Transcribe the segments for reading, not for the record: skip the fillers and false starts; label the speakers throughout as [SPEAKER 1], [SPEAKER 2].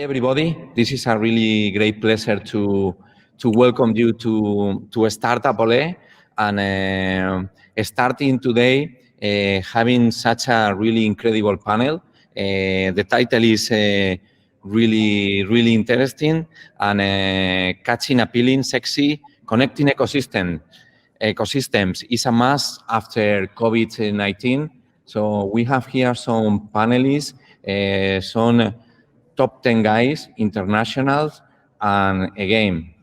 [SPEAKER 1] everybody. This is a really great pleasure to welcome you to Startup Ole, and starting today having such a really incredible panel. The title is really interesting, and catching, appealing, sexy, connecting ecosystems is a must after COVID-19. So we have here some panelists, some top 10 guys, internationals, and again,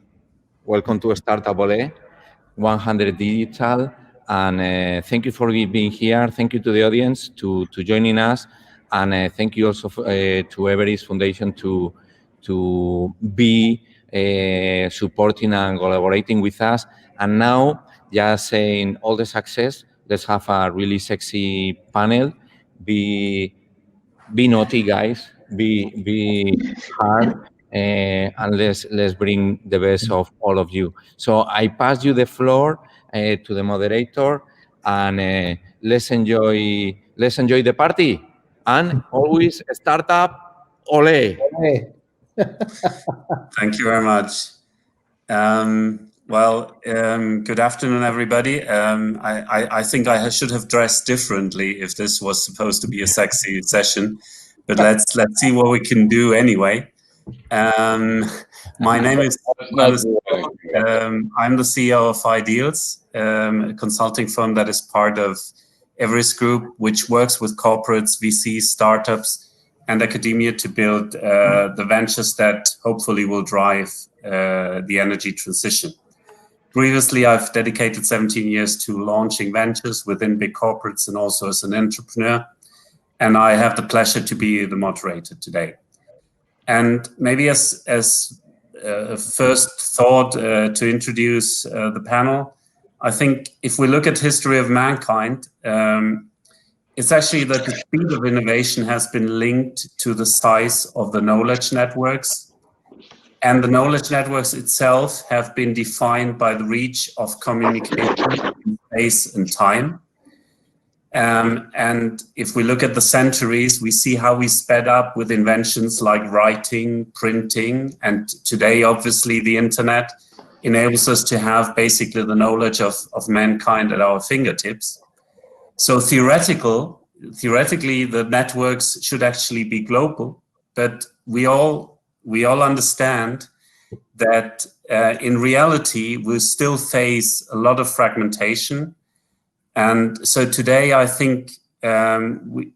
[SPEAKER 1] welcome to Startup Ole, 100 Digital, and thank you for being here. Thank you to the audience to joining us, and thank you also to Everest Foundation to be supporting and collaborating with us. And now, just saying all the success, let's have a really sexy panel. Be naughty, guys. Be hard, and let's bring the best of all of you. So I pass you the floor to the moderator, and let's enjoy the party. And always startup, ole.
[SPEAKER 2] Thank you very much. Good afternoon, everybody. I think I should have dressed differently if this was supposed to be a sexy session, but let's see what we can do anyway. My name is I'm the CEO of Ideals, a consulting firm that is part of Everest Group, which works with corporates, VCs, startups, and academia to build the ventures that hopefully will drive the energy transition. Previously, I've dedicated 17 years to launching ventures within big corporates and also as an entrepreneur. And I have the pleasure to be the moderator today. And maybe as a first thought to introduce the panel, I think if we look at history of mankind, it's actually that the speed of innovation has been linked to the size of the knowledge networks. And the knowledge networks itself have been defined by the reach of communication in space and time. And if we look at the centuries, we see how we sped up with inventions like writing, printing, and today, obviously, the internet enables us to have basically the knowledge of mankind at our fingertips. So theoretically, the networks should actually be global, but we all understand that in reality, we still face a lot of fragmentation. And so today, I think we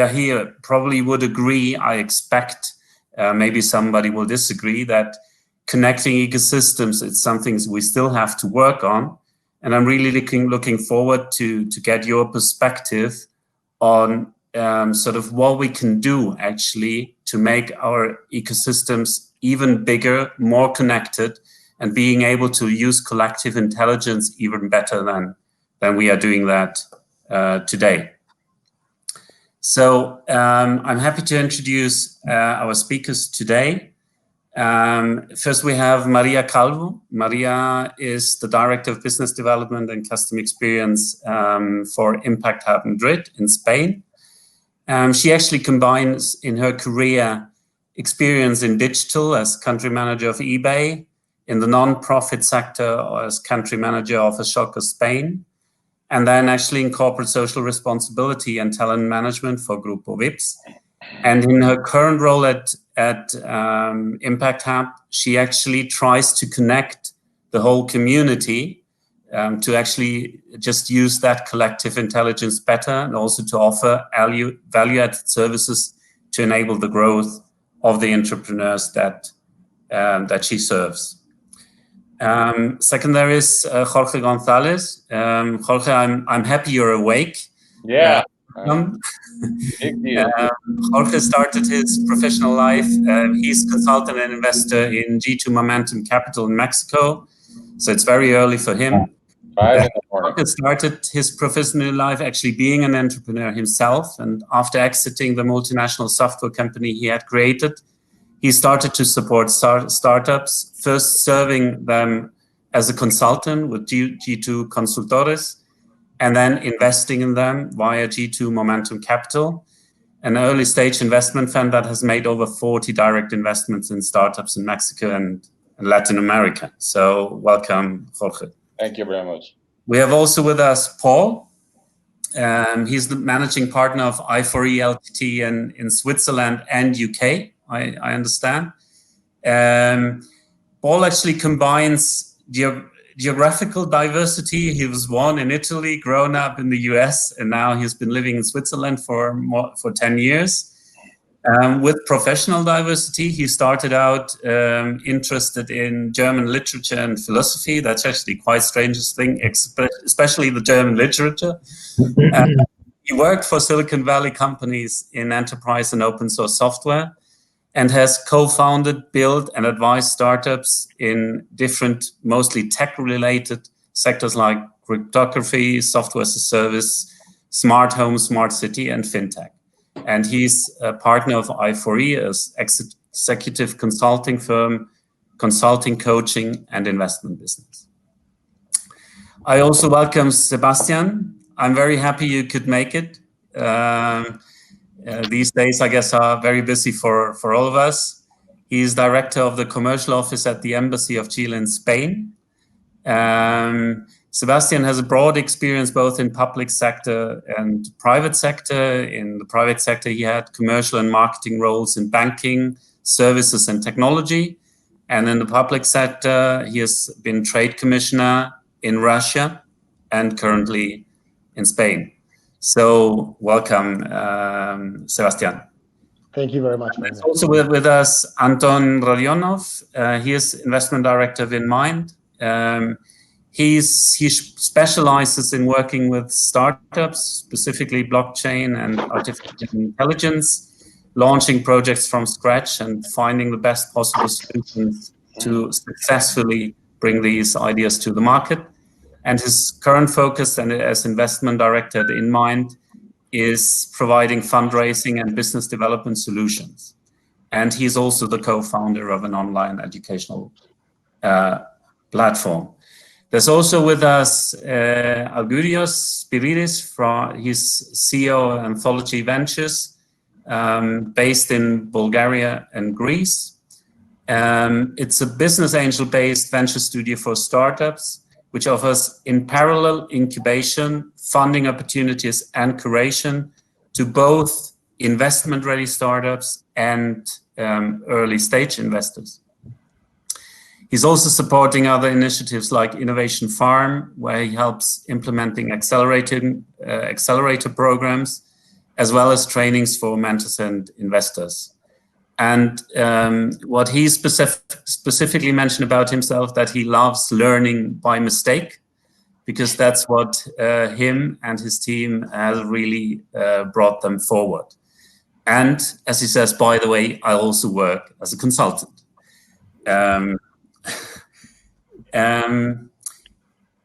[SPEAKER 2] are here probably would agree, I expect, maybe somebody will disagree, that connecting ecosystems is something we still have to work on. And I'm really looking forward to get your perspective on sort of what we can do actually to make our ecosystems even bigger, more connected, and being able to use collective intelligence even better than we are doing that today. So I'm happy to introduce our speakers today. First, we have Maria Calvo. Maria is the Director of Business Development and Customer Experience for Impact Hub Madrid in Spain. She actually combines in her career experience in digital as country manager of eBay, in the non-profit sector as country manager of Ashoka Spain, and then actually in corporate social responsibility and talent management for Grupo Vips. And in her current role at Impact Hub, she actually tries to connect the whole community to actually just use that collective intelligence better, and also to offer value-added services to enable the growth of the entrepreneurs that she serves. Second, there is Jorge Gonzalez. Jorge, I'm happy you're awake.
[SPEAKER 3] Yeah.
[SPEAKER 2] Jorge started his professional life. He's consultant and investor in G2 Momentum Capital in Mexico. So it's very early for him. Jorge started his professional life actually being an entrepreneur himself. And after exiting the multinational software company he had created, he started to support startups, first serving them as a consultant with G2 Consultores, and then investing in them via G2 Momentum Capital. an early stage investment fund that has made over 40 direct investments in startups in Mexico and Latin America. So welcome, Jorge.
[SPEAKER 3] Thank you very much.
[SPEAKER 2] We have also with us Paul. He's the managing partner of I4E Ltd in Switzerland and UK, I understand. Paul actually combines geographical diversity. He was born in Italy, grown up in the US, and now he's been living in Switzerland for 10 years. With professional diversity, he started out interested in German literature and philosophy. That's actually quite strangest thing, especially the German literature. He worked for Silicon Valley companies in enterprise and open source software, and has co-founded, built, and advised startups in different, mostly tech-related sectors like cryptography, software as a service, smart home, smart city, and fintech. And he's a partner of I4E, as executive consulting firm, consulting, coaching, and investment business. I also welcome Sebastian. I'm very happy you could make it. These days, I guess, are very busy for all of us. He's director of the commercial office at the Embassy of Chile in Spain. Sebastian has a broad experience both in public sector and private sector. In the private sector, he had commercial and marketing roles in banking, services, and technology. And in the public sector, he has been trade commissioner in Russia and currently in Spain. So welcome, Sebastian.
[SPEAKER 4] Thank you very much.
[SPEAKER 2] There's also with us Anton Rodionov. He is investment director of InMind. He specializes in working with startups, specifically blockchain and artificial intelligence, launching projects from scratch and finding the best possible solutions to successfully bring these ideas to the market. And his current focus as investment director at InMind is providing fundraising and business development solutions. And he's also the co-founder of an online educational platform. There's also with us Augurios Spiridis, he's CEO of Anthology Ventures, based in Bulgaria and Greece. It's a business angel-based venture studio for startups, which offers in parallel incubation, funding opportunities, and curation to both investment-ready startups and early-stage investors. He's also supporting other initiatives like Innovation Farm, where he helps implementing accelerator programs, as well as trainings for mentors and investors. And what he specifically mentioned about himself, that he loves learning by mistake, because that's what him and his team has really brought them forward. And as he says, by the way, I also work as a consultant.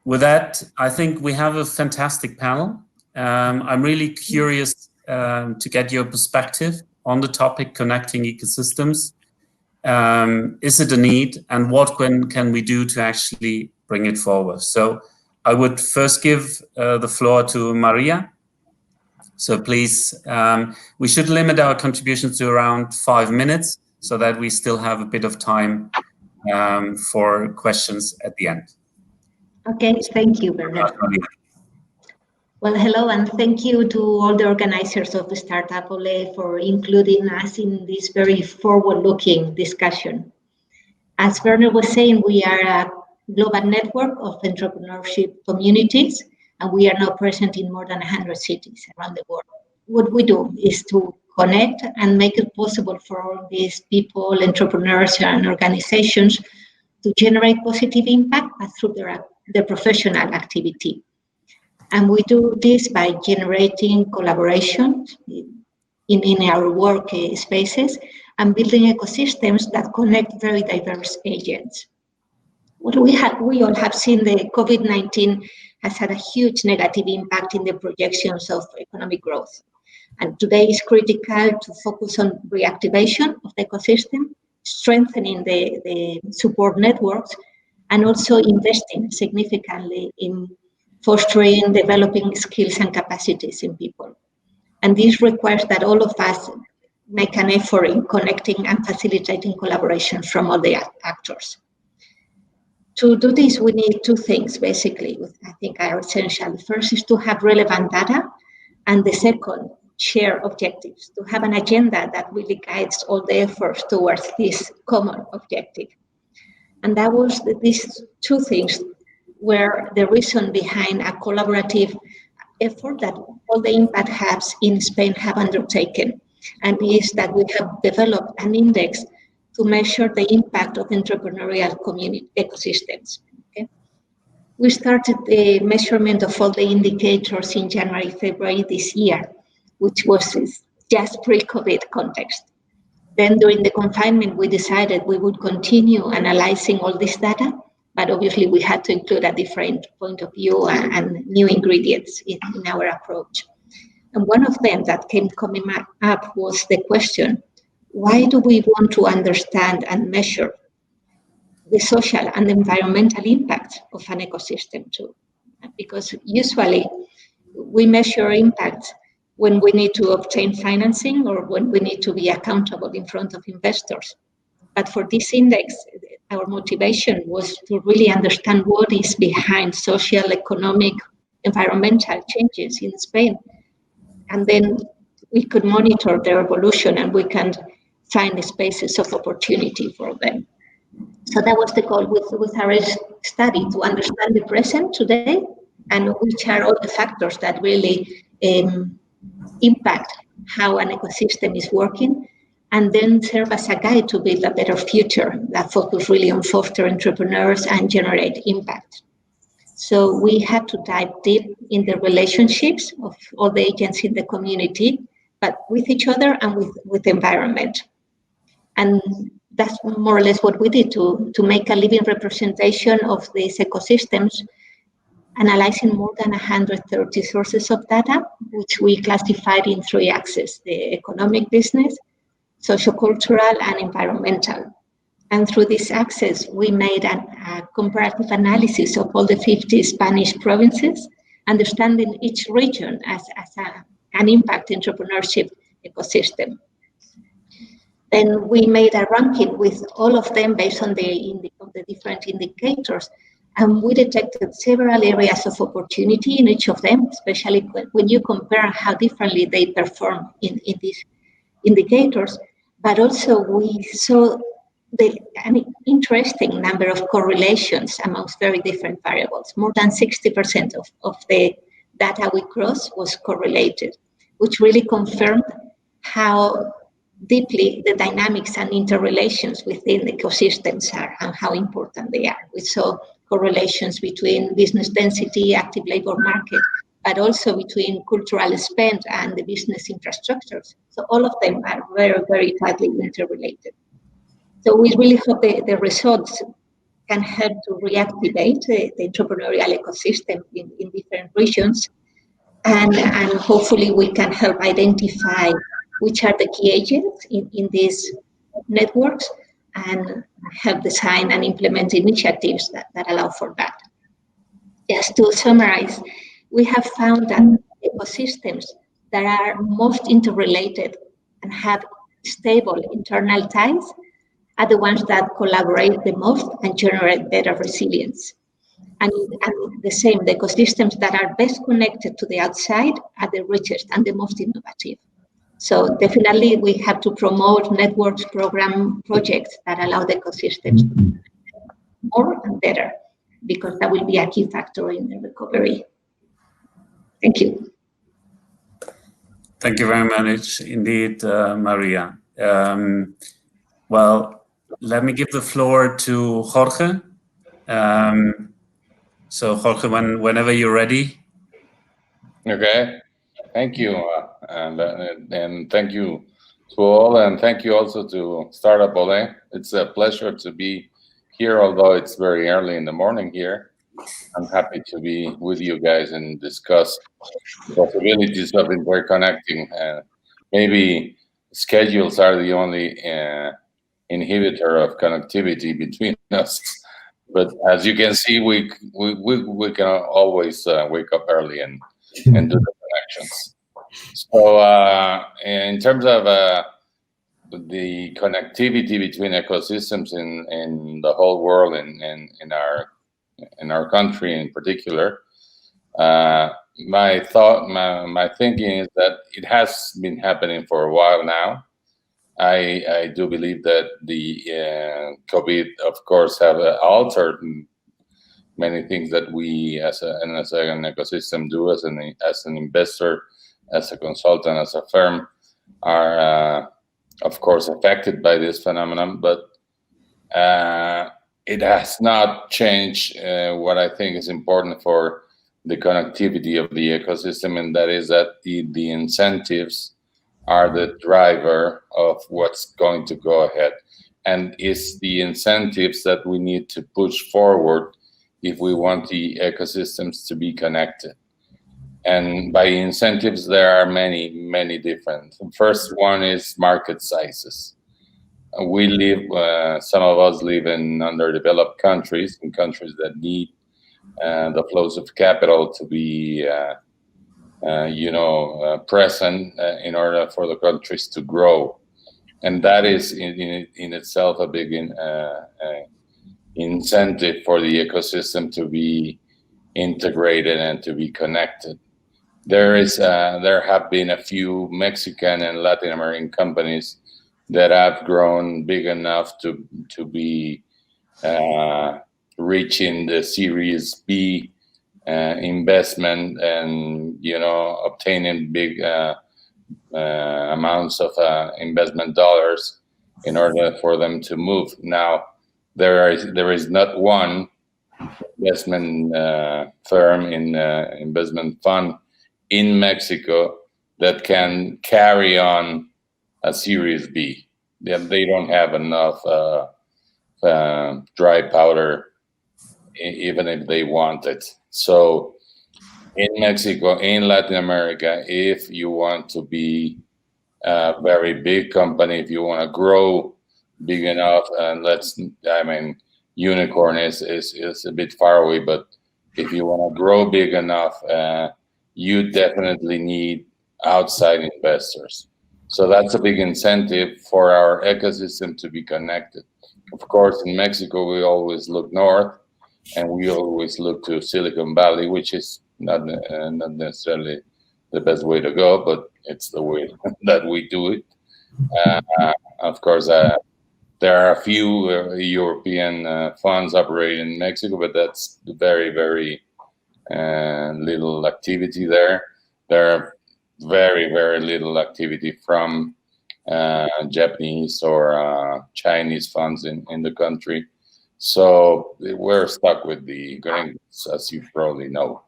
[SPEAKER 2] With that, I think we have a fantastic panel. I'm really curious to get your perspective on the topic connecting ecosystems. Is it a need, and what can we do to actually bring it forward? So I would first give the floor to Maria. So please, we should limit our contributions to around 5 minutes so that we still have a bit of time for questions at the end.
[SPEAKER 5] Okay, thank you, Bernard. Well, hello, and thank you to all the organizers of the Startup Ole for including us in this very forward-looking discussion. As Bernard was saying, we are a global network of entrepreneurship communities, and we are now present in more than 100 cities around the world. What we do is to connect and make it possible for all these people, entrepreneurs, and organizations to generate positive impact through their professional activity. And we do this by generating collaboration in our work spaces and building ecosystems that connect very diverse agents. What we all have seen, the COVID-19 has had a huge negative impact in the projections of economic growth. And today it's critical to focus on reactivation of the ecosystem, strengthening the support networks, and also investing significantly in fostering developing skills and capacities in people. And this requires that all of us make an effort in connecting and facilitating collaboration from all the actors. To do this, we need two things, basically, which I think are essential. The first is to have relevant data, and the second, share objectives, to have an agenda that really guides all the efforts towards this common objective. And that was these two things were the reason behind a collaborative effort that all the impact hubs in Spain have undertaken, and is that we have developed an index to measure the impact of entrepreneurial community ecosystems. Okay? We started the measurement of all the indicators in January, February this year, which was just pre-COVID context. Then during the confinement, we decided we would continue analyzing all this data, but obviously we had to include a different point of view and new ingredients in our approach. And one of them that came coming up was the question, why do we want to understand and measure the social and environmental impact of an ecosystem too? Because usually we measure impact when we need to obtain financing or when we need to be accountable in front of investors. But for this index, our motivation was to really understand what is behind social, economic, environmental changes in Spain. And then we could monitor their evolution and we can find the spaces of opportunity for them. So that was the goal with our study, to understand the present today and which are all the factors that really impact how an ecosystem is working, and then serve as a guide to build a better future that focus really on foster entrepreneurs and generate impact. So we had to dive deep in the relationships of all the agents in the community, but with each other and with the environment. And that's more or less what we did to make a living representation of these ecosystems, analyzing more than 130 sources of data, which we classified in 3 axes: the economic, business, sociocultural, and environmental. And through this axis, we made a comparative analysis of all the 50 Spanish provinces, understanding each region as an impact entrepreneurship ecosystem. Then we made a ranking with all of them based on the different indicators. And we detected several areas of opportunity in each of them, especially when you compare how differently they perform in these indicators. But also we saw an interesting number of correlations amongst very different variables. More than 60% of the data we crossed was correlated, which really confirmed how deeply the dynamics and interrelations within the ecosystems are and how important they are. We saw correlations between business density, active labor market, but also between cultural spend and the business infrastructures. So all of them are very, very tightly interrelated. So we really hope the results can help to reactivate the entrepreneurial ecosystem in different regions. And hopefully we can help identify which are the key agents in these networks and help design and implement initiatives that allow for that. Just to summarize, we have found that ecosystems that are most interrelated and have stable internal ties are the ones that collaborate the most and generate better resilience. And the same, the ecosystems that are best connected to the outside are the richest and the most innovative. So definitely we have to promote networks, program projects that allow the ecosystems to be more and better, because that will be a key factor in the recovery. Thank you.
[SPEAKER 2] Thank you very much indeed, Maria. Well, let me give the floor to Jorge. So Jorge, whenever you're ready.
[SPEAKER 3] Okay, thank you. And thank you to all, and thank you also to Startup Ole. It's a pleasure to be here, although it's very early in the morning here. I'm happy to be with you guys and discuss possibilities of interconnecting. Maybe schedules are the only inhibitor of connectivity between us. But as you can see, we can always wake up early and do the connections. So in terms of the connectivity between ecosystems in the whole world and in our country in particular, my thinking is that it has been happening for a while now. I do believe that the COVID, of course, have altered many things that we as an ecosystem do, as an investor, as a consultant, as a firm, are of course affected by this phenomenon, but it has not changed what I think is important for the connectivity of the ecosystem, and that is that the incentives are the driver of what's going to go ahead, and it's the incentives that we need to push forward if we want the ecosystems to be connected. And by incentives, there are many different. The first one is market sizes. We live, some of us live in underdeveloped countries, in countries that need the flows of capital to be, present in order for the countries to grow. And that is in itself a big incentive for the ecosystem to be integrated and to be connected. There have been a few Mexican and Latin American companies that have grown big enough to be reaching the Series B investment, and obtaining big amounts of investment dollars in order for them to move. Now, there is not one investment firm in investment fund in Mexico that can carry on a Series B. They don't have enough dry powder, even if they want it. So in Mexico, in Latin America, if you want to be a very big company, if you want to grow big enough, and unicorn is a bit far away, but if you want to grow big enough, you definitely need outside investors. So that's a big incentive for our ecosystem to be connected. Of course, in Mexico, we always look north, and we always look to Silicon Valley, which is not necessarily the best way to go, but it's the way that we do it. Of course, there are a few European funds operating in Mexico, but that's very, very little activity there. There are very, very little activity from Japanese or Chinese funds in the country. So we're stuck with the gringos, as you probably know.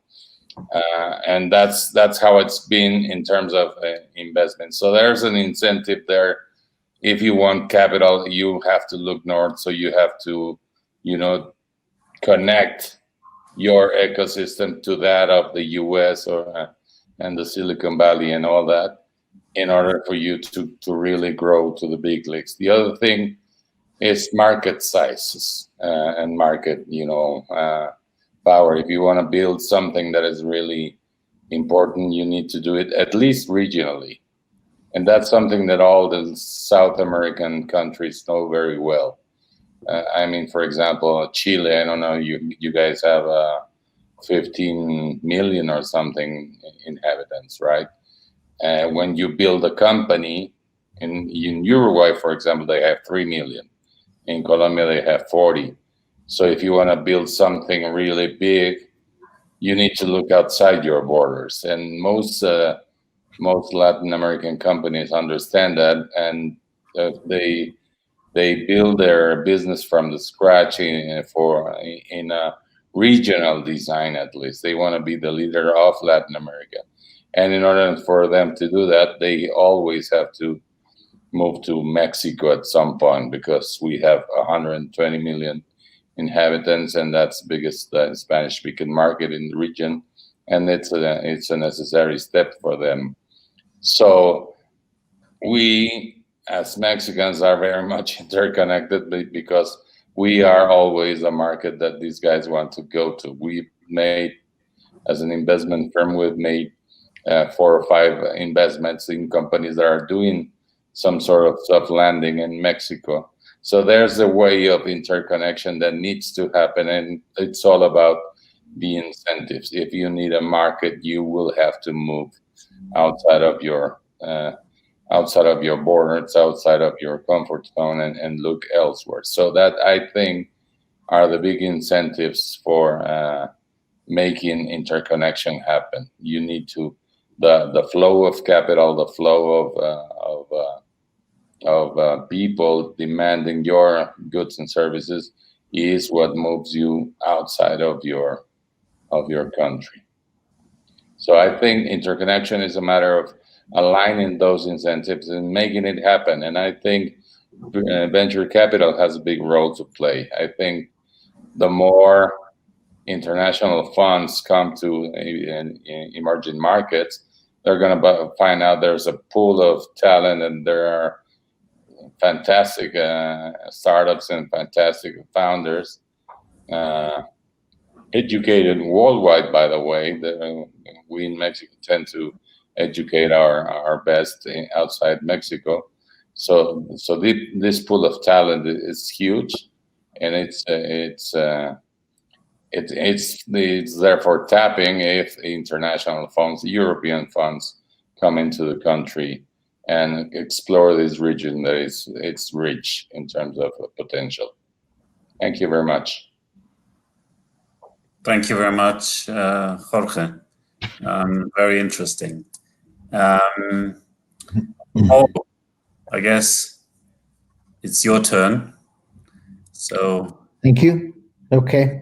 [SPEAKER 3] And that's how it's been in terms of investment. So there's an incentive there. If you want capital, you have to look north. So you have to, connect your ecosystem to that of the US and the Silicon Valley and all that, in order for you to really grow to the big leagues. The other thing is market sizes and market, power. If you want to build something that is really important, you need to do it at least regionally. And that's something that all the South American countries know very well. For example, Chile, I don't know, you guys have 15 million or something inhabitants, right? When you build a company, in Uruguay, for example, they have 3 million. In Colombia, they have 40. So if you want to build something really big, you need to look outside your borders. And most Latin American companies understand that, and they build their business from the scratch in a regional design. At least they want to be the leader of Latin America. And in order for them to do that, they always have to move to Mexico at some point, because we have 120 million inhabitants, and that's the biggest Spanish-speaking market in the region, and it's a necessary step for them. So we, as Mexicans, are very much interconnected, because we are always a market that these guys want to go to. We've made, as an investment firm, we've made 4 or 5 investments in companies that are doing some sort of soft landing in Mexico. So there's a way of interconnection that needs to happen, and it's all about the incentives. If you need a market, you will have to move outside of your borders, outside of your comfort zone, and look elsewhere. So that, I think, are the big incentives for making interconnection happen. You need to the flow of capital, the flow of people demanding your goods and services is what moves you outside of your country. So I think interconnection is a matter of aligning those incentives and making it happen. And I think venture capital has a big role to play. I think the more international funds come to emerging markets, they're going to find out there's a pool of talent, and there are fantastic startups and fantastic founders, educated worldwide, by the way. We in Mexico tend to educate our best outside Mexico. So this pool of talent is huge, and it's therefore tapping if international funds, European funds, come into the country and explore this region that it's rich in terms of potential. Thank you very much.
[SPEAKER 2] Thank you very much, Jorge. Very interesting. Paul, I guess it's your turn. So
[SPEAKER 4] thank you. Okay.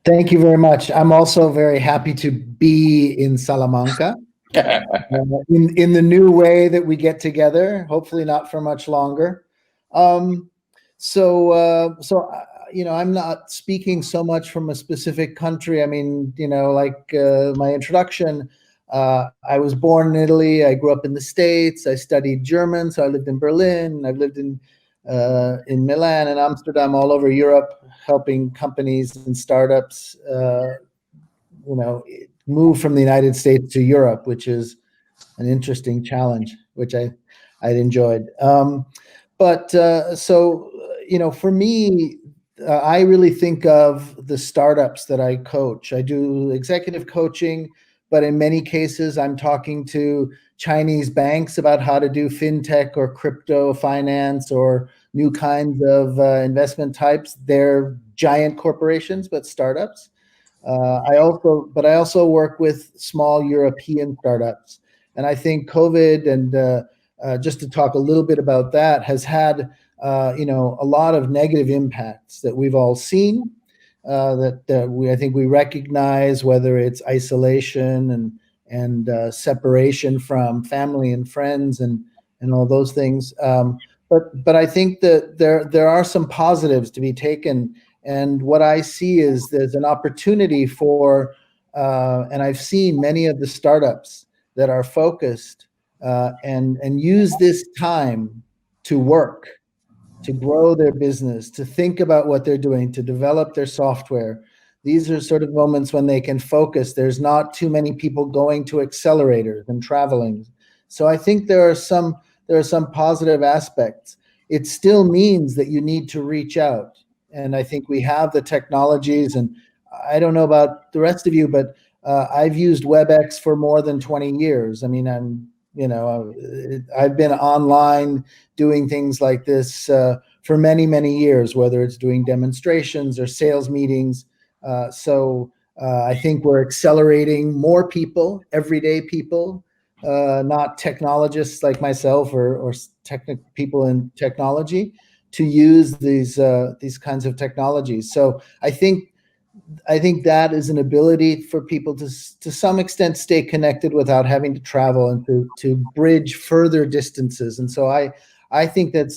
[SPEAKER 4] Thank you very much. I'm also very happy to be in Salamanca in the new way that we get together, hopefully not for much longer. So I'm not speaking so much from a specific country. I mean, like my introduction, I was born in Italy. I grew up in the States. I studied German, so I lived in Berlin. I've lived in Milan and Amsterdam, all over Europe, helping companies and startups, move from the United States to Europe, which is an interesting challenge, which I'd enjoyed. For me, I really think of the startups that I coach. I do executive coaching, but in many cases, I'm talking to Chinese banks about how to do fintech or crypto finance or new kinds of investment types. They're giant corporations, but startups. I also work with small European startups. And I think COVID, and just to talk a little bit about that, has had a lot of negative impacts that we've all seen. I think we recognize, whether it's isolation and separation from family and friends and all those things. But I think that there are some positives to be taken. And what I see is there's an opportunity for, and I've seen many of the startups that are focused and use this time to work, to grow their business, to think about what they're doing, to develop their software. These are sort of moments when they can focus. There's not too many people going to accelerators and traveling. So I think there are some positive aspects. It still means that you need to reach out. And I think we have the technologies, and I don't know about the rest of you, but I've used WebEx for more than 20 years. I mean, I've been online doing things like this for many, many years, whether it's doing demonstrations or sales meetings. So I think we're accelerating more people, everyday people, not technologists like myself or people in technology, to use these kinds of technologies. So I think that is an ability for people to some extent stay connected without having to travel and to bridge further distances. And so I think there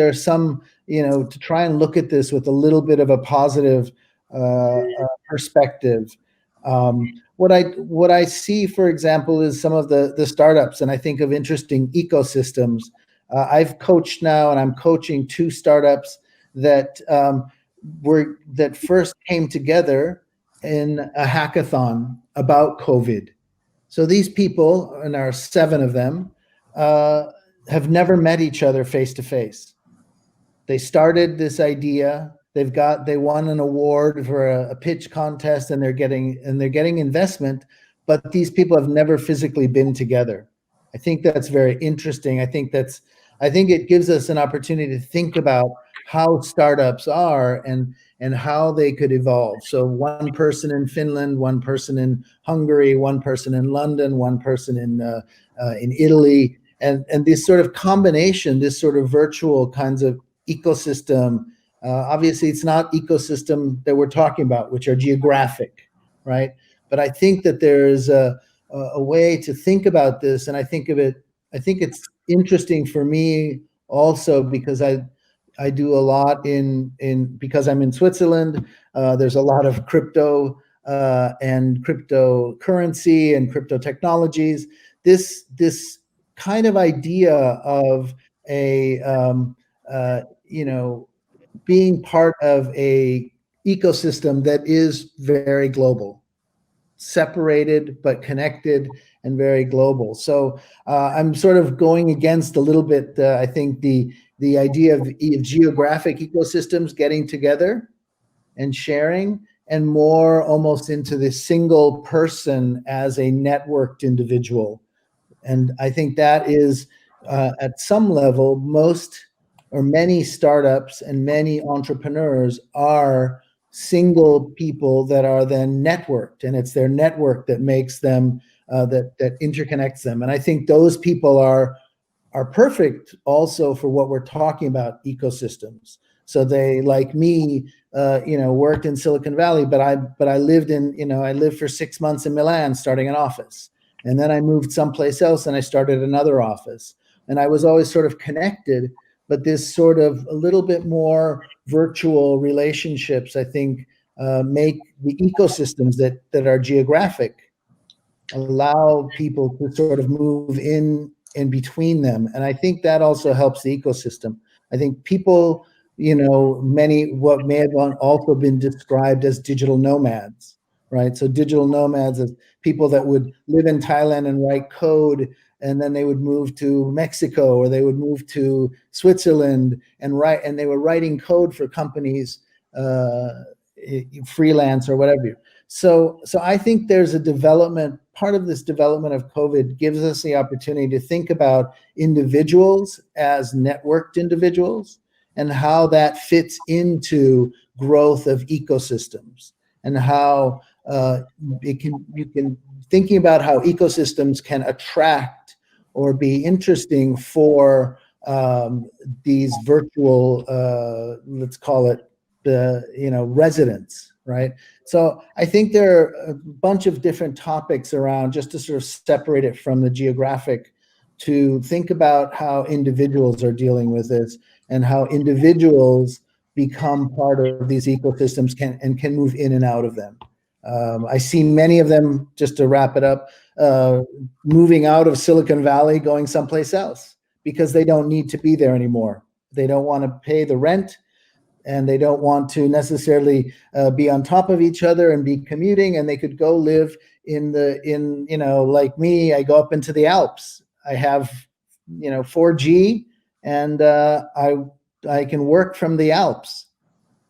[SPEAKER 4] are some, to try and look at this with a little bit of a positive perspective. What I see, for example, is some of the startups, and I think of interesting ecosystems. I've coached now, and I'm coaching 2 startups that first came together in a hackathon about COVID. So these people, and there are 7 of them, have never met each other face to face. They started this idea. They won an award for a pitch contest, and they're getting investment, but these people have never physically been together. I think that's very interesting. I think it gives us an opportunity to think about how startups are and how they could evolve. So one person in Finland, one person in Hungary, one person in London, one person in Italy, and this sort of combination, this sort of virtual kinds of ecosystem. Obviously, it's not ecosystem that we're talking about, which are geographic, right? But I think that there's a way to think about this, and I think it's interesting for me also because I do a lot because I'm in Switzerland. There's a lot of crypto and cryptocurrency and crypto technologies. This kind of idea of being part of a ecosystem that is very global, separated but connected and very global. So I'm sort of going against a little bit, I think, the idea of geographic ecosystems getting together and sharing, and more almost into the single person as a networked individual. And I think that is, at some level, many startups and many entrepreneurs are single people that are then networked, and it's their network that makes them, that interconnects them. And I think those people are perfect also for what we're talking about, ecosystems. So they, like me, worked in Silicon Valley, but I lived I lived for 6 months in Milan starting an office. And then I moved someplace else and I started another office. And I was always sort of connected, but this sort of a little bit more virtual relationships, I think, make the ecosystems that are geographic, allow people to sort of move in between them. And I think that also helps the ecosystem. I think people, what may have also been described as digital nomads, right? So digital nomads as people that would live in Thailand and write code, and then they would move to Mexico, or they would move to Switzerland and they were writing code for companies, freelance or whatever. So I think there's a development. Part of this development of COVID gives us the opportunity to think about individuals as networked individuals and how that fits into growth of ecosystems, and how you can thinking about how ecosystems can attract or be interesting for these virtual, let's call it residents, right? So I think there are a bunch of different topics around, just to sort of separate it from the geographic, to think about how individuals are dealing with this and how individuals become part of these ecosystems can move in and out of them. I see many of them, just to wrap it up, moving out of Silicon Valley, going someplace else because they don't need to be there anymore. They don't want to pay the rent, and they don't want to necessarily be on top of each other and be commuting, and they could go live like me, I go up into the Alps. I have 4G, and I can work from the Alps.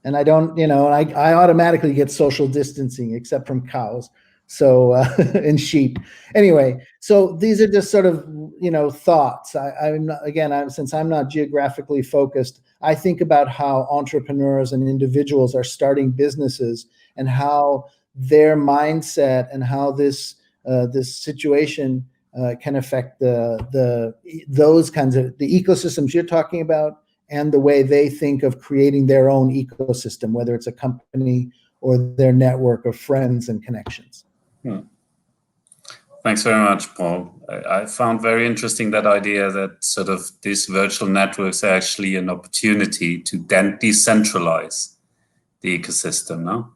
[SPEAKER 4] And I don't, I automatically get social distancing, except from cows, so and sheep. Anyway, so these are just sort of thoughts. Since I'm not geographically focused, I think about how entrepreneurs and individuals are starting businesses, and how their mindset and how this situation can affect those kinds of the ecosystems you're talking about, and the way they think of creating their own ecosystem, whether it's a company or their network of friends and connections.
[SPEAKER 2] Thanks very much, Paul. I found very interesting that idea that sort of these virtual networks are actually an opportunity to then decentralize the ecosystem, no?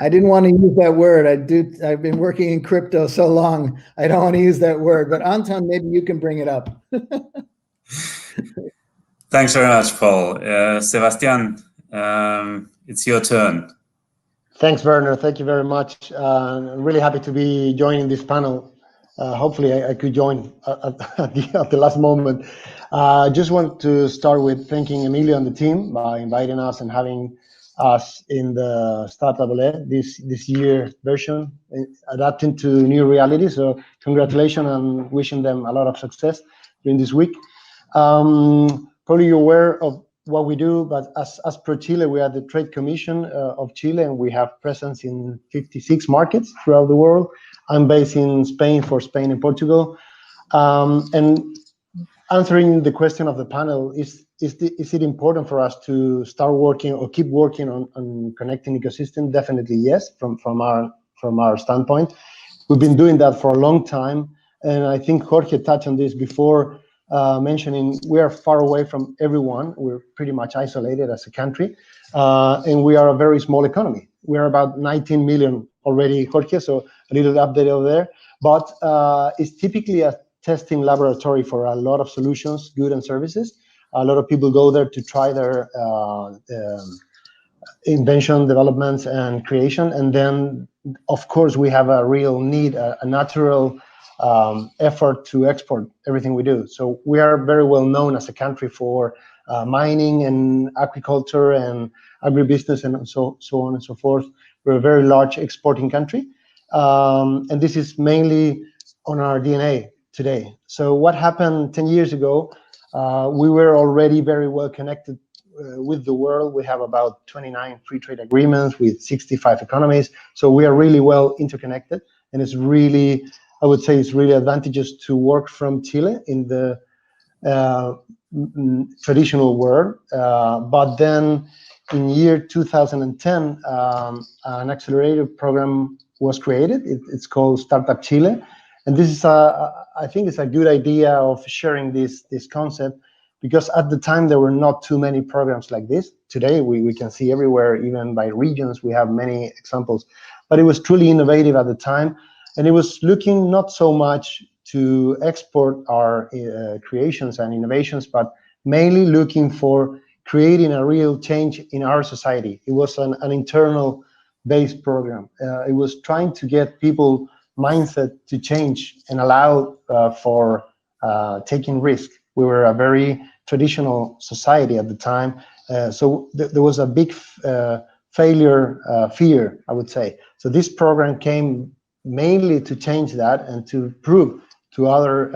[SPEAKER 4] I didn't want to use that word. I've been working in crypto so long, I don't want to use that word. But Anton, maybe you can bring it up.
[SPEAKER 2] Thanks very much, Paul. Sebastian, it's your turn.
[SPEAKER 6] Thanks, Werner. Thank you very much. I'm really happy to be joining this panel. hopefully I could join at the last moment. I just want to start with thanking Emilio and the team by inviting us and having us in the Startup LA this year version, adapting to new reality. So congratulations and wishing them a lot of success during this week. Probably you're aware of what we do, but as per Chile, we are the Trade Commission of Chile, and we have presence in 56 markets throughout the world. I'm based in Spain for Spain and Portugal. And answering the question of the panel, is it important for us to start working or keep working on connecting ecosystem? Definitely yes, from our standpoint. We've been doing that for a long time, and I think Jorge touched on this before, mentioning we are far away from everyone. We're pretty much isolated as a country, and we are a very small economy. We are about 19 million already, Jorge, so a little update over there. But it's typically a testing laboratory for a lot of solutions, goods and services. A lot of people go there to try their invention, developments, and creation. And then, of course, we have a real need, a natural effort to export everything we do. So we are very well known as a country for mining and agriculture and agribusiness and so on and so forth. We're a very large exporting country. And this is mainly on our DNA today. So what happened 10 years ago, we were already very well connected with the world. We have about 29 free trade agreements with 65 economies. So we are really well interconnected. And it's really, I would say it's really advantageous to work from Chile in the traditional world. But then in year 2010, an accelerator program was created. It's called Startup Chile. And this is, I think it's a good idea of sharing this concept, because at the time there were not too many programs like this. Today we can see everywhere, even by regions, we have many examples. But it was truly innovative at the time. And it was looking not so much to export our creations and innovations, but mainly looking for creating a real change in our society. It was an internal based program. It was trying to get people mindset to change and allow for taking risk. We were a very traditional society at the time. So there was a big failure fear, I would say. So this program came mainly to change that and to prove to other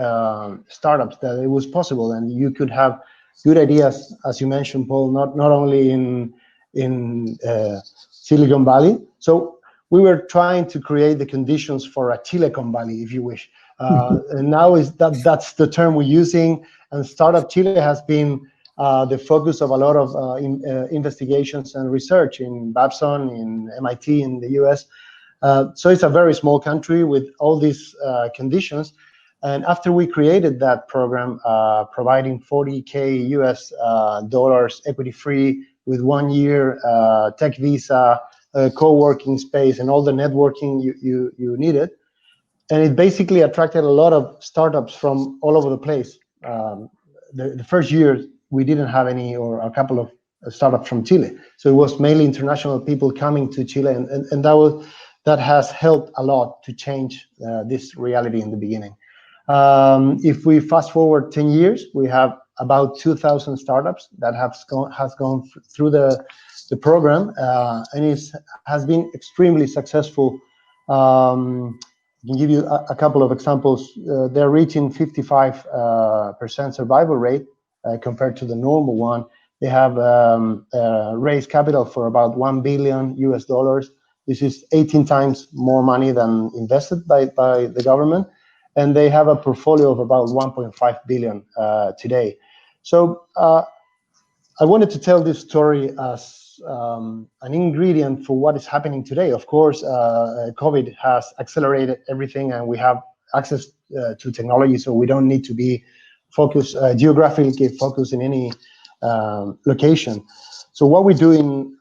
[SPEAKER 6] startups that it was possible, and you could have good ideas, as you mentioned, Paul, not only in Silicon Valley. So we were trying to create the conditions for a Silicon Valley, if you wish. And now that's the term we're using. And Startup Chile has been the focus of a lot of investigations and research in Babson, in MIT, in the US. So it's a very small country with all these conditions. And after we created that program, providing $40K US dollars equity free with 1 year tech visa, co-working space, and all the networking you needed. And it basically attracted a lot of startups from all over the place. The first year, we didn't have any or a couple of startups from Chile. So it was mainly international people coming to Chile, and that has helped a lot to change this reality in the beginning. If we fast forward 10 years, we have about 2,000 startups that has gone through the program, and it has been extremely successful. I can give you a couple of examples. They're reaching 55% survival rate compared to the normal one. They have raised capital for about $1 billion US dollars. This is 18 times more money than invested by the government. And they have a portfolio of about 1.5 billion today. So I wanted to tell this story as an ingredient for what is happening today. Of course, COVID has accelerated everything, and we have access to technology, so we don't need to be focused, geographically focused in any location. So what we're doing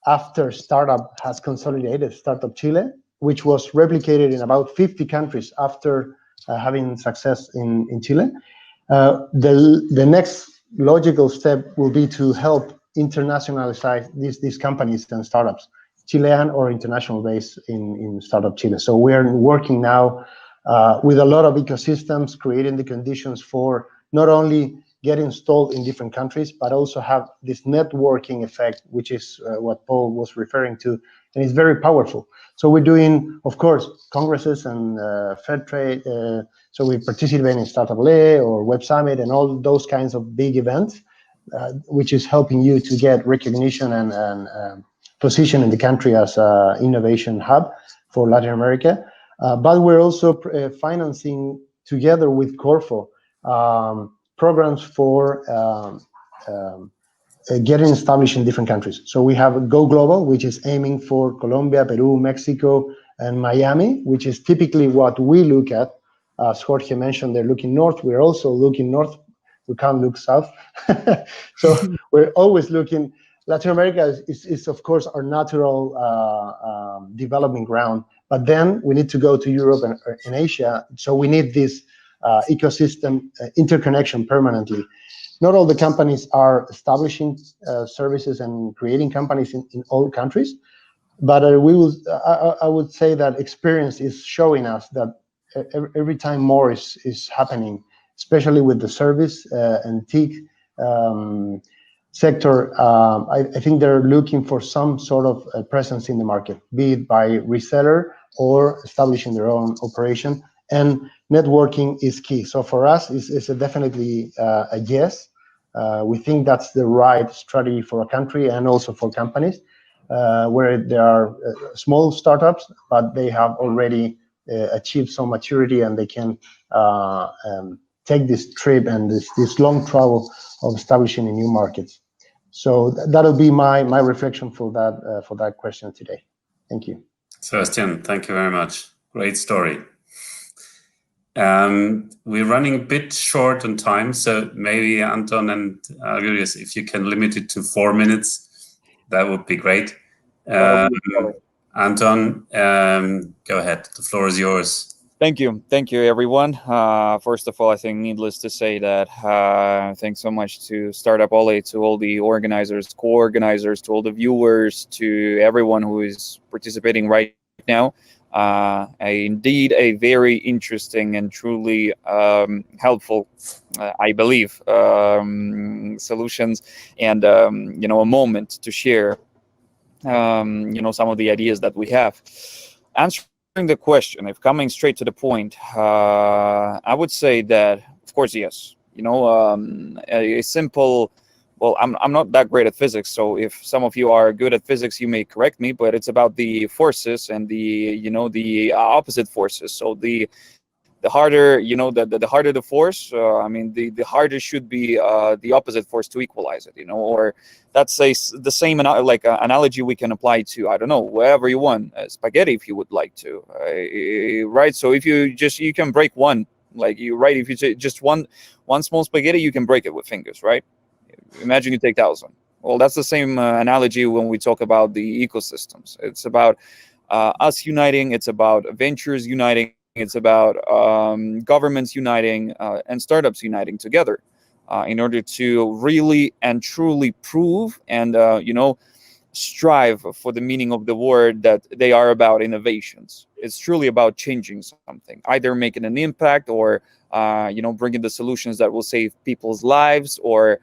[SPEAKER 6] after Startup has consolidated, Startup Chile, which was replicated in about 50 countries after having success in Chile. The next logical step will be to help internationalize these companies and startups, Chilean or international based in Startup Chile. So we are working now with a lot of ecosystems, creating the conditions for not only get installed in different countries, but also have this networking effect, which is what Paul was referring to, and it's very powerful. So we're doing, of course, congresses and fair trade. So we participate in Startup LA or Web Summit and all those kinds of big events, which is helping you to get recognition and position in the country as an innovation hub for Latin America. But we're also financing together with Corfo programs for getting established in different countries. So we have Go Global, which is aiming for Colombia, Peru, Mexico, and Miami, which is typically what we look at. As Jorge mentioned, they're looking north. We're also looking north. We can't look south. So we're always looking. Latin America is of course, our natural development ground. But then we need to go to Europe and Asia. So we need this ecosystem interconnection permanently. Not all the companies are establishing services and creating companies in all countries, but I would say that experience is showing us that every time more is happening, especially with the service and TIC sector. I think they're looking for some sort of presence in the market, be it by reseller or establishing their own operation. And networking is key. So for us, it's definitely a yes. We think that's the right strategy for a country and also for companies, where there are small startups, but they have already achieved some maturity and they can take this trip and this long travel of establishing in new markets. So that'll be my reflection for that question today. Thank you.
[SPEAKER 2] Sebastian, thank you very much. Great story. We're running a bit short on time, so maybe Anton and Julius, if you can limit it to 4 minutes, that would be great. Anton, go ahead. The floor is yours.
[SPEAKER 7] Thank you, everyone. First of all, I think needless to say that thanks so much to Startup Ole, to all the organizers, co-organizers, to all the viewers, to everyone who is participating right now. Indeed, a very interesting and truly helpful, I believe, solutions and a moment to share, some of the ideas that we have. Answering the question, if coming straight to the point, I would say that, of course, yes. A simple. Well, I'm not that great at physics, so if some of you are good at physics, you may correct me. But it's about the forces and the opposite forces. So the harder the harder the force, the harder should be the opposite force to equalize it. Or that's the same analogy we can apply to, I don't know, wherever you want, spaghetti if you would like to, right? So if you can break one, if you take just one small spaghetti, you can break it with fingers, right? Imagine you take 1,000. Well, that's the same analogy when we talk about the ecosystems. It's about us uniting. It's about ventures uniting. It's about governments uniting and startups uniting together in order to really and truly prove and strive for the meaning of the word that they are about innovations. It's truly about changing something, either making an impact or bringing the solutions that will save people's lives or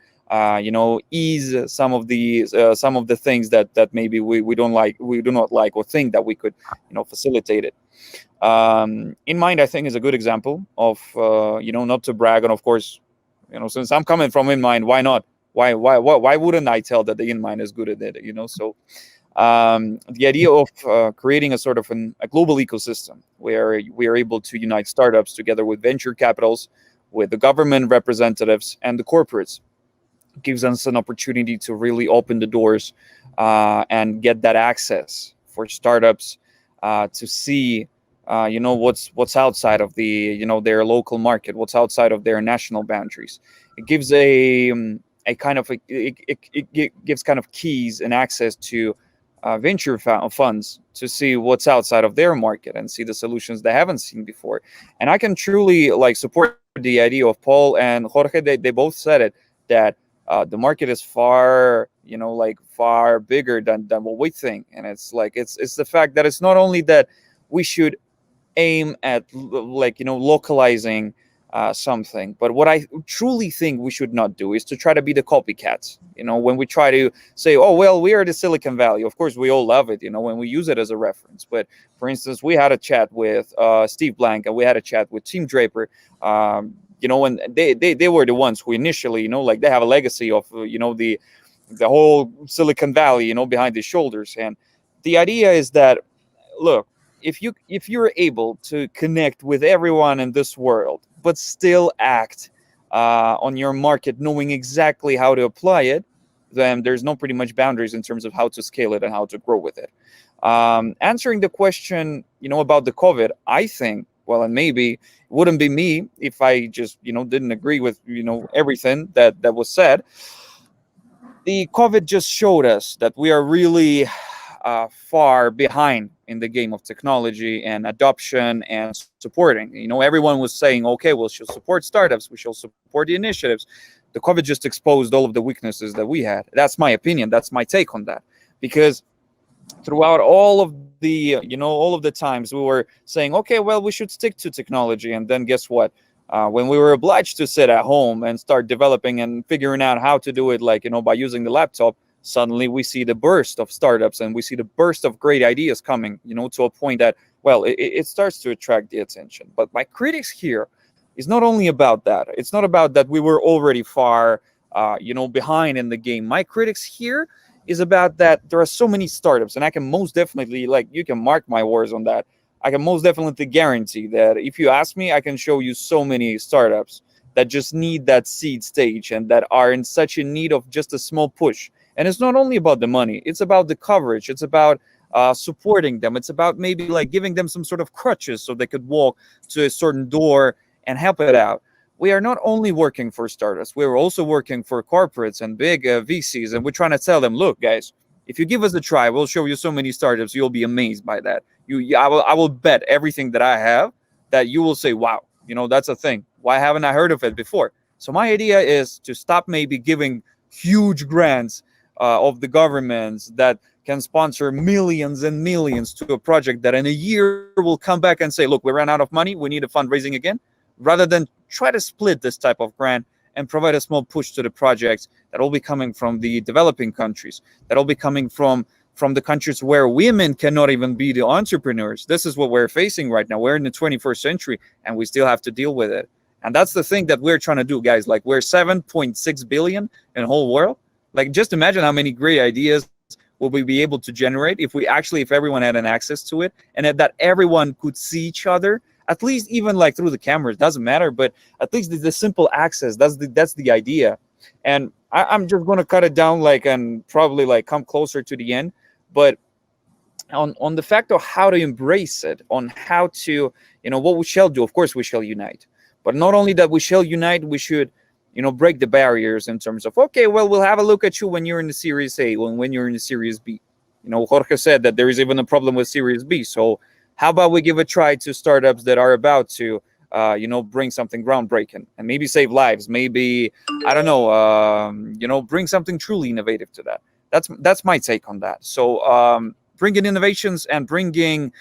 [SPEAKER 7] ease some of the things that maybe we do not like or think that we could facilitate it. In Mind, I think, is a good example of not to brag, and of course, since I'm coming from In Mind, why not? Why wouldn't I tell that the In Mind is good at it? So the idea of creating a sort of a global ecosystem where we are able to unite startups together with venture capitals, with the government representatives and the corporates gives us an opportunity to really open the doors and get that access for startups to see what's outside of the their local market, what's outside of their national boundaries. It gives it gives kind of keys and access to venture funds to see what's outside of their market and see the solutions they haven't seen before. And I can truly support the idea of Paul and Jorge. They both said it, that the market is far bigger than what we think. And it's the fact that it's not only that we should aim at localizing something. But what I truly think we should not do is to try to be the copycats. When we try to say, oh, well, we are the Silicon Valley. Of course, we all love it, when we use it as a reference. But for instance, we had a chat with Steve Blank, and we had a chat with Tim Draper, and they were the ones who initially, they have a legacy of, the whole Silicon Valley, behind their shoulders. And the idea is that, look, if you're able to connect with everyone in this world, but still act on your market, knowing exactly how to apply it, then there's no pretty much boundaries in terms of how to scale it and how to grow with it. Answering the question, about the COVID, I think, well, and maybe it wouldn't be me if I just, didn't agree with, everything that was said. The COVID just showed us that we are really far behind in the game of technology and adoption and supporting. Everyone was saying, okay, we should support startups, we should support the initiatives. The COVID just exposed all of the weaknesses that we had. That's my opinion. That's my take on that. Because throughout all of the, all of the times we were saying, okay, well, we should stick to technology. And then guess what? When we were obliged to sit at home and start developing and figuring out how to do it, by using the laptop, suddenly we see the burst of startups and we see the burst of great ideas coming, to a point that, well, it starts to attract the attention. But my critics here is not only about that. It's not about that we were already far, behind in the game. My critics here is about that there are so many startups, and I can most definitely, you can mark my words on that. I can most definitely guarantee that if you ask me, I can show you so many startups that just need that seed stage and that are in such a need of just a small push. And it's not only about the money, it's about the coverage, it's about supporting them, it's about maybe giving them some sort of crutches so they could walk to a certain door and help it out. We are not only working for startups, we're also working for corporates and big VCs, and we're trying to tell them, look, guys, if you give us a try, we'll show you so many startups, you'll be amazed by that. I will bet everything that I have that you will say, wow, that's a thing. Why haven't I heard of it before? So my idea is to stop maybe giving huge grants of the governments that can sponsor millions and millions to a project that in a year will come back and say, look, we ran out of money, we need a fundraising again, rather than try to split this type of grant and provide a small push to the projects that will be coming from the developing countries, that will be coming from the countries where women cannot even be the entrepreneurs. This is what we're facing right now. We're in the 21st century and we still have to deal with it. And that's the thing that we're trying to do, guys. We're 7.6 billion in the whole world. Just imagine how many great ideas will we be able to generate if everyone had an access to it, and that everyone could see each other, at least even through the cameras, doesn't matter, but at least the simple access, that's the idea. And I'm just going to cut it down and probably come closer to the end, but on the fact of how to embrace it, on how to, what we shall do. Of course we shall unite, but not only that we shall unite, we should break the barriers in terms of, okay, well, we'll have a look at you when you're in the Series A, when you're in the Series B. Jorge said that there is even a problem with Series B. So how about we give a try to startups that are about to, bring something groundbreaking and maybe save lives, maybe, I don't know, bring something truly innovative to that. That's my take on that. So bringing innovations and bringing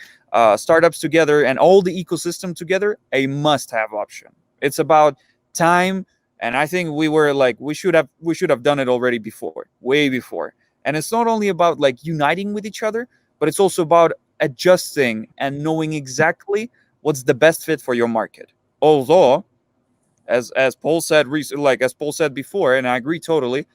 [SPEAKER 7] startups together and all the ecosystem together, a must-have option. It's about time. And I think we should have done it already before, way before. And it's not only about uniting with each other, but it's also about adjusting and knowing exactly what's the best fit for your market. Although, as Paul said recently, as Paul said before, and I agree totally,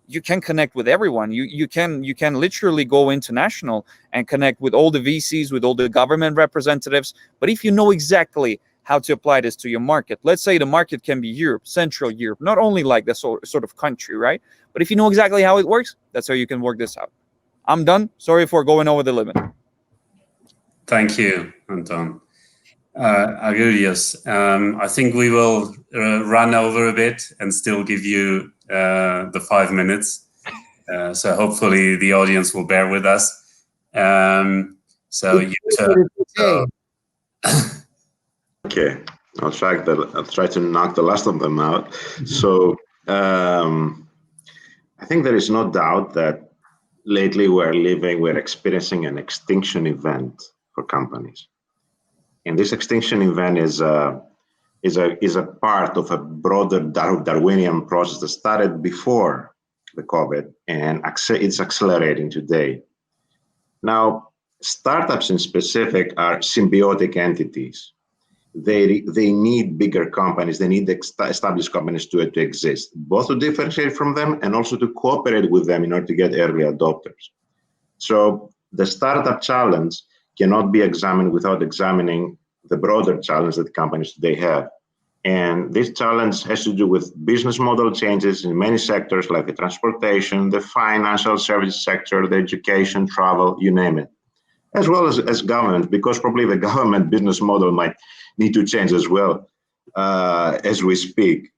[SPEAKER 7] you can connect with everyone. You can literally go international and connect with all the VCs, with all the government representatives. But if you know exactly how to apply this to your market. Let's say the market can be Europe, Central Europe, not only the sort of country, right? But if you know exactly how it works, that's how you can work this out. I'm done. Sorry for going over the limit.
[SPEAKER 2] Thank you, Anton. Aurelius, I think we will run over a bit and still give you the 5 minutes. So hopefully the audience will bear with us.
[SPEAKER 8] Okay, I'll try to knock the last of them out. So I think there is no doubt that lately we're experiencing an extinction event for companies. And this extinction event is a part of a broader Darwinian process that started before the COVID, and it's accelerating today. Now, startups in specific are symbiotic entities. They need bigger companies, they need established companies to exist, both to differentiate from them and also to cooperate with them in order to get early adopters. So the startup challenge cannot be examined without examining the broader challenge that companies today have. And this challenge has to do with business model changes in many sectors like the transportation, the financial services sector, the education, travel, you name it, as well as government, because probably the government business model might need to change as well as we speak.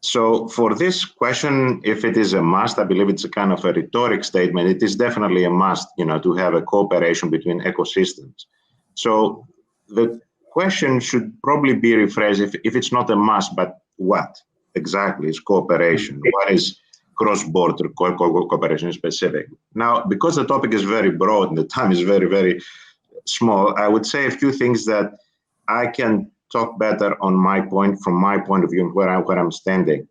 [SPEAKER 8] So for this question, if it is a must, I believe it's a kind of a rhetoric statement. It is definitely a must, to have a cooperation between ecosystems. So the question should probably be rephrased if it's not a must, but what exactly is cooperation? What is cross-border cooperation specific? Now, because the topic is very broad and the time is very, very small, I would say a few things that I can talk better on from my point of view and where I'm standing.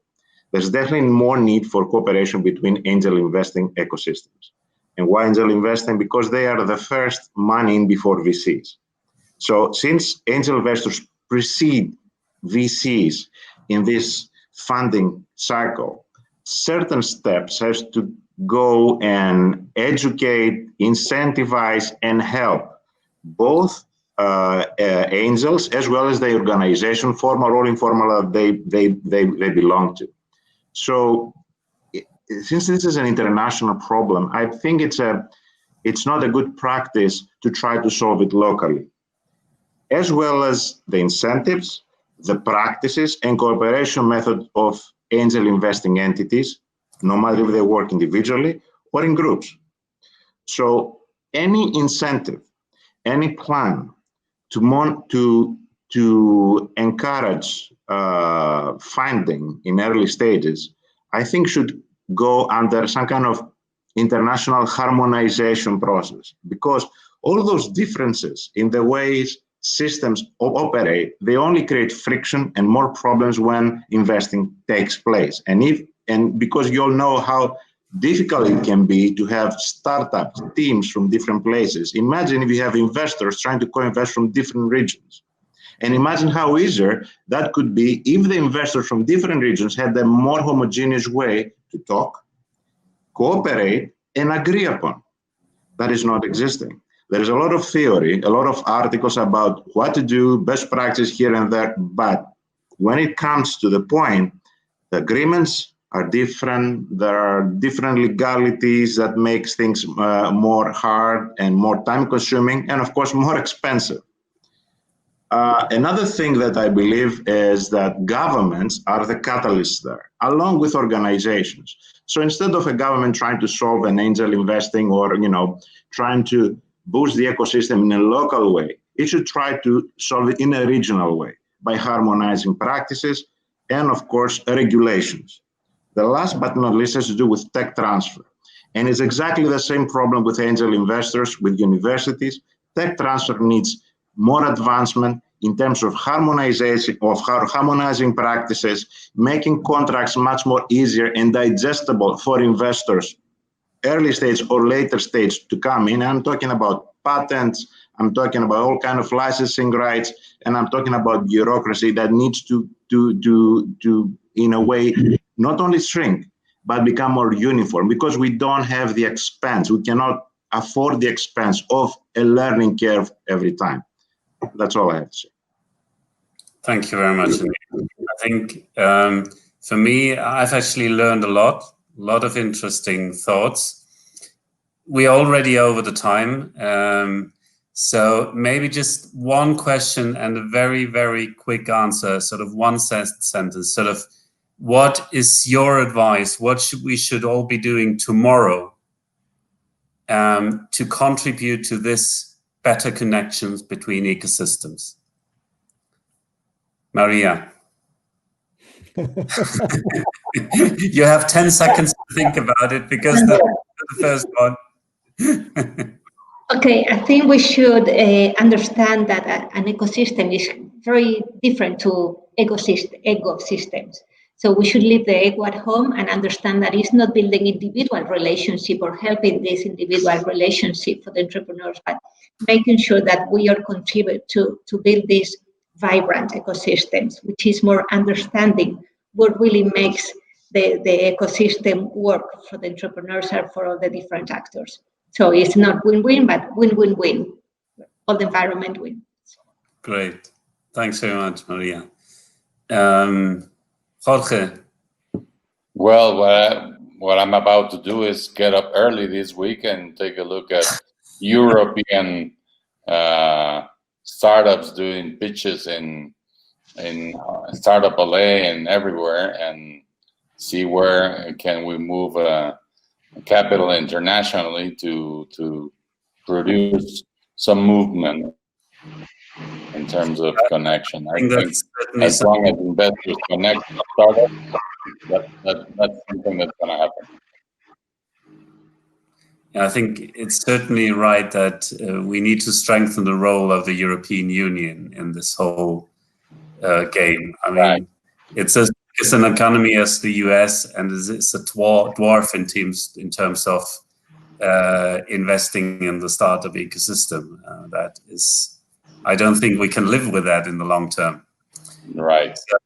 [SPEAKER 8] There's definitely more need for cooperation between angel investing ecosystems. And why angel investing? Because they are the first money in before VCs. So since angel investors precede VCs in this funding cycle, certain steps have to go and educate, incentivize, and help both angels as well as the organization, formal or informal, they belong to. So since this is an international problem, I think it's not a good practice to try to solve it locally, as well as the incentives, the practices, and cooperation method of angel investing entities, no matter if they work individually or in groups. So any incentive, any plan to encourage funding in early stages, I think should go under some kind of international harmonization process, because all those differences in the ways systems operate, they only create friction and more problems when investing takes place. And because you all know how difficult it can be to have startups, teams from different places. Imagine if you have investors trying to co-invest from different regions. And imagine how easier that could be if the investors from different regions had a more homogeneous way to talk, cooperate, and agree upon. That is not existing. There is a lot of theory, a lot of articles about what to do, best practice here and there, but when it comes to the point, the agreements are different. There are different legalities that makes things more hard and more time consuming, and of course, more expensive. Another thing that I believe is that governments are the catalysts there, along with organizations. So instead of a government trying to solve an angel investing or, trying to boost the ecosystem in a local way, it should try to solve it in a regional way by harmonizing practices and, of course, regulations. The last but not least has to do with tech transfer. And it's exactly the same problem with angel investors, with universities. Tech transfer needs more advancement in terms of harmonizing practices, making contracts much more easier and digestible for investors, early stage or later stage to come in. I'm talking about patents, I'm talking about all kind of licensing rights, and I'm talking about bureaucracy that needs to in a way, not only shrink, but become more uniform, because we don't have the expense. We cannot afford the expense of a learning curve every time. That's all I have to say.
[SPEAKER 2] Thank you very much. I think for me, I've actually learned a lot of interesting thoughts. We're already over the time. So maybe just one question and a very, very quick answer, sort of one sentence, sort of, what is your advice? What we should all be doing tomorrow to contribute to this better connections between ecosystems? Maria. You have 10 seconds to think about it, because the first one.
[SPEAKER 5] Okay, I think we should understand that an ecosystem is very different to ecosystems. So we should leave the ego at home and understand that it's not building individual relationship or helping this individual relationship for the entrepreneurs, but making sure that we are contribute to build these vibrant ecosystems, which is more understanding what really makes the ecosystem work for the entrepreneurs and for all the different actors. So it's not win-win, but win-win-win. All the environment wins.
[SPEAKER 2] Great. Thanks very much, Maria. Jorge.
[SPEAKER 3] Well, what I'm about to do is get up early this week and take a look at European startups doing pitches in Startup LA and everywhere, and see where can we move capital internationally to produce some movement in terms of connection. I think as long as investors connect startups, that's something that's going to happen.
[SPEAKER 2] Yeah, I think it's certainly right that we need to strengthen the role of the European Union in this whole game. I mean, it's an economy as the US, and it's a dwarf in terms of investing in the startup ecosystem. That is, I don't think we can live with that in the long term.
[SPEAKER 3] Right.
[SPEAKER 2] So,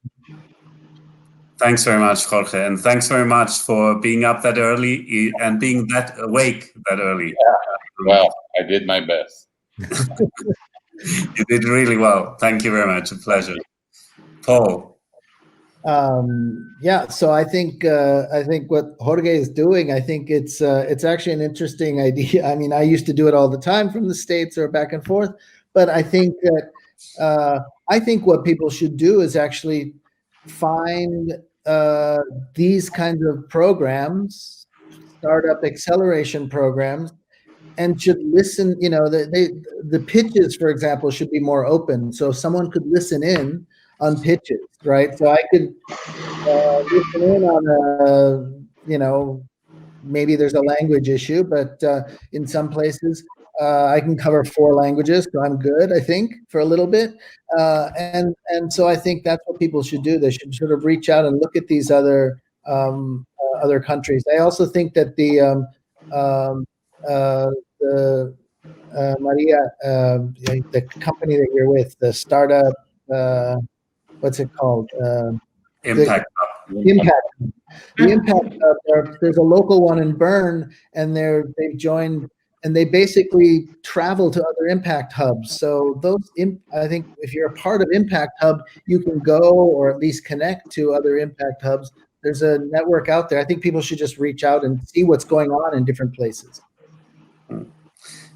[SPEAKER 2] thanks very much, Jorge, and thanks very much for being up that early and being that awake that early.
[SPEAKER 3] Yeah. Well, I did my best.
[SPEAKER 2] You did really well. Thank you very much. A pleasure. Paul.
[SPEAKER 4] Yeah, so I think what Jorge is doing, I think it's actually an interesting idea. I mean, I used to do it all the time from the States or back and forth, but I think that what people should do is actually find these kinds of programs, startup acceleration programs, and should listen. You know, the pitches, for example, should be more open, so someone could listen in on pitches, right? So I could listen in on maybe there's a language issue, but in some places I can cover 4 languages, so I'm good, I think, for a little bit. And so I think that's what people should do. They should sort of reach out and look at these other countries. I also think that the Maria, the company that you're with, the startup, what's it called?
[SPEAKER 2] Impact
[SPEAKER 4] Hub. Impact. The Impact Hub. There's a local one in Bern, and they've joined, and they basically travel to other Impact Hubs. So I think if you're a part of Impact Hub, you can go or at least connect to other Impact Hubs. There's a network out there. I think people should just reach out and see what's going on in different places.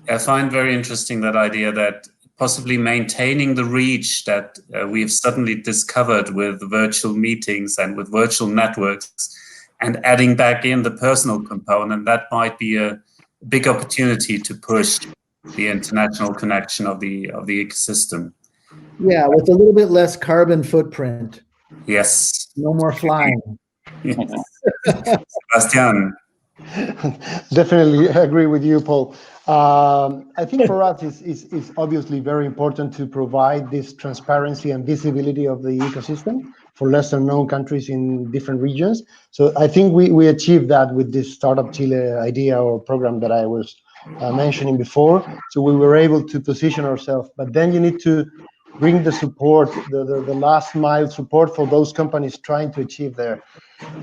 [SPEAKER 2] I find very interesting that idea that possibly maintaining the reach that we've suddenly discovered with virtual meetings and with virtual networks, and adding back in the personal component, that might be a big opportunity to push the international connection of the ecosystem.
[SPEAKER 4] Yeah, with a little bit less carbon footprint.
[SPEAKER 2] Yes.
[SPEAKER 4] No more flying.
[SPEAKER 2] Yes. Sebastian.
[SPEAKER 6] Definitely agree with you, Paul. I think for us it's obviously very important to provide this transparency and visibility of the ecosystem for lesser known countries in different regions. So I think we achieved that with this Startup Chile idea or program that I was mentioning before. So we were able to position ourselves, but then you need to bring the support, the last mile support for those companies trying to achieve there.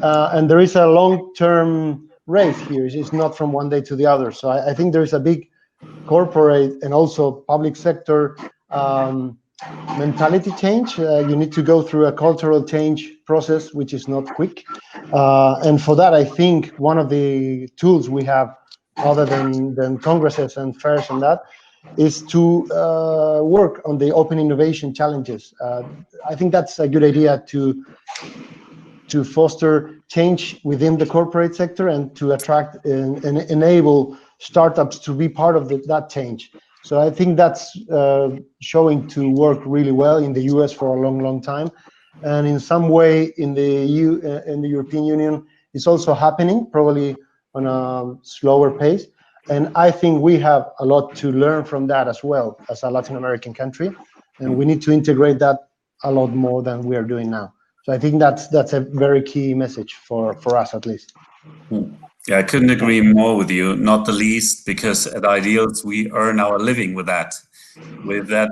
[SPEAKER 6] And there is a long-term race here. It's not from one day to the other. So I think there's a big corporate and also public sector mentality change. You need to go through a cultural change process, which is not quick. And for that, I think one of the tools we have, other than congresses and fairs and that, is to work on the open innovation challenges. I think that's a good idea to foster change within the corporate sector and to attract and enable startups to be part of that change. So I think that's showing to work really well in the US for a long time, and in some way in the European Union it's also happening, probably on a slower pace. And I think we have a lot to learn from that as well as a Latin American country. And we need to integrate that a lot more than we are doing now. So I think that's a very key message for us, at least.
[SPEAKER 2] Yeah, I couldn't agree more with you, not the least because at Ideals, we earn our living with that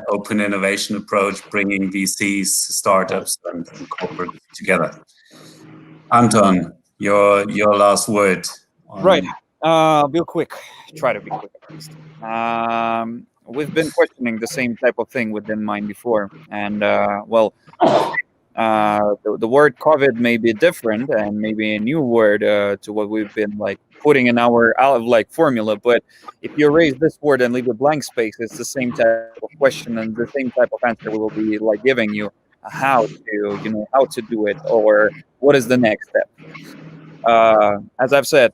[SPEAKER 2] open innovation approach, bringing VCs, startups, and corporate together. Anton, your last word.
[SPEAKER 7] Right. Real quick. Try to be quick at least. We've been questioning the same type of thing within Mind before, and the word COVID may be different and maybe a new word to what we've been like putting in our formula. But if you erase this word and leave a blank space, it's the same type of question and the same type of answer we will be like giving you how to do it or what is the next step. As I've said,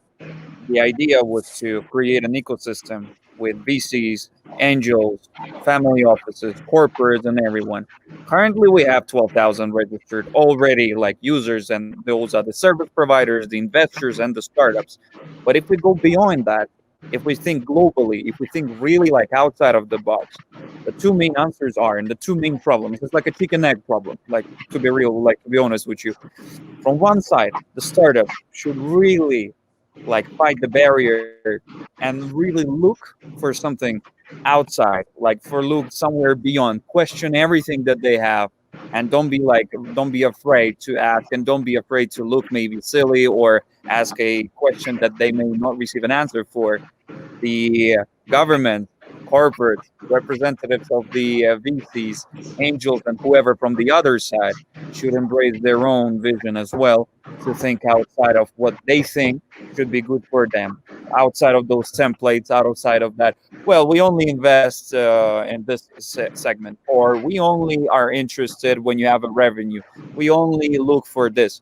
[SPEAKER 7] the idea was to create an ecosystem with VCs, angels, family offices, corporates, and everyone. Currently, we have 12,000 registered already, like users, and those are the service providers, the investors, and the startups. But if we go beyond that, if we think globally, if we think really like outside of the box, the two main answers are, and the two main problems, it's like a chicken egg problem, like to be real, like to be honest with you. From one side, the startup should really like fight the barrier and really look for something outside, like for look somewhere beyond, question everything that they have, and don't be afraid to ask, and don't be afraid to look maybe silly or ask a question that they may not receive an answer for. The government, corporate representatives of the VCs, angels, and whoever from the other side should embrace their own vision as well, to think outside of what they think should be good for them, outside of those templates, outside of that, well, we only invest in this segment, or we only are interested when you have a revenue, we only look for this.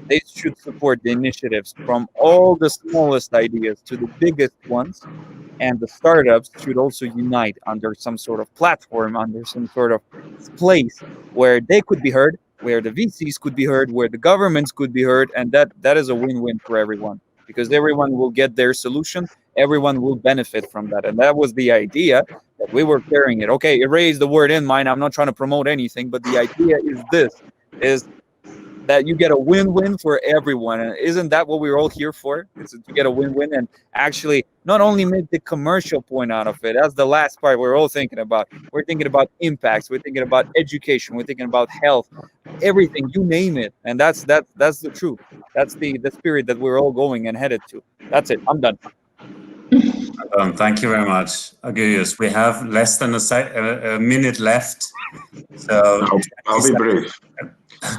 [SPEAKER 7] They should support the initiatives from all the smallest ideas to the biggest ones, and the startups should also unite under some sort of platform, under some sort of place where they could be heard, where the VCs could be heard, where the governments could be heard, and that is a win-win for everyone, because everyone will get their solution, everyone will benefit from that. And that was the idea that we were carrying it. Okay, erase the word in mind, I'm not trying to promote anything, but the idea is that you get a win-win for everyone. And isn't that what we're all here for? Is to get a win-win and actually not only make the commercial point out of it. That's the last part we're all thinking about. We're thinking about impacts. We're thinking about education. We're thinking about health, everything, you name it. And that's the truth. That's the spirit that we're all going and headed to. That's it. I'm done.
[SPEAKER 2] Thank you very much, Augurius. We have less than a minute left. So
[SPEAKER 8] I'll be brief.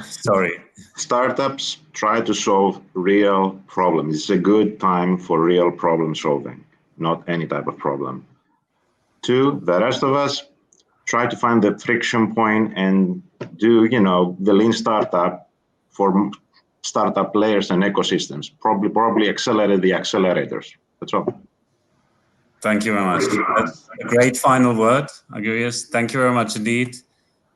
[SPEAKER 2] Sorry.
[SPEAKER 8] Startups try to solve real problems. It's a good time for real problem solving, not any type of problem. 2, the rest of us try to find the friction point and do, the lean startup for startup players and ecosystems. Probably accelerate the accelerators. That's all.
[SPEAKER 2] Thank you very much. That's a great final word, Augurius. Thank you very much indeed.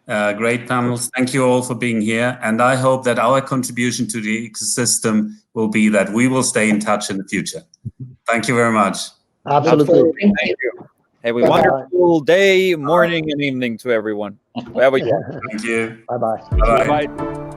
[SPEAKER 2] Great panels. Thank you all for being here. And I hope that our contribution to the ecosystem will be that we will stay in touch in the future. Thank you very much.
[SPEAKER 6] Absolutely.
[SPEAKER 5] Thank you.
[SPEAKER 7] Have a wonderful day, morning, and evening to everyone. Wherever you are.
[SPEAKER 2] Thank you.
[SPEAKER 6] Bye-bye.
[SPEAKER 2] Bye-bye.
[SPEAKER 7] Bye.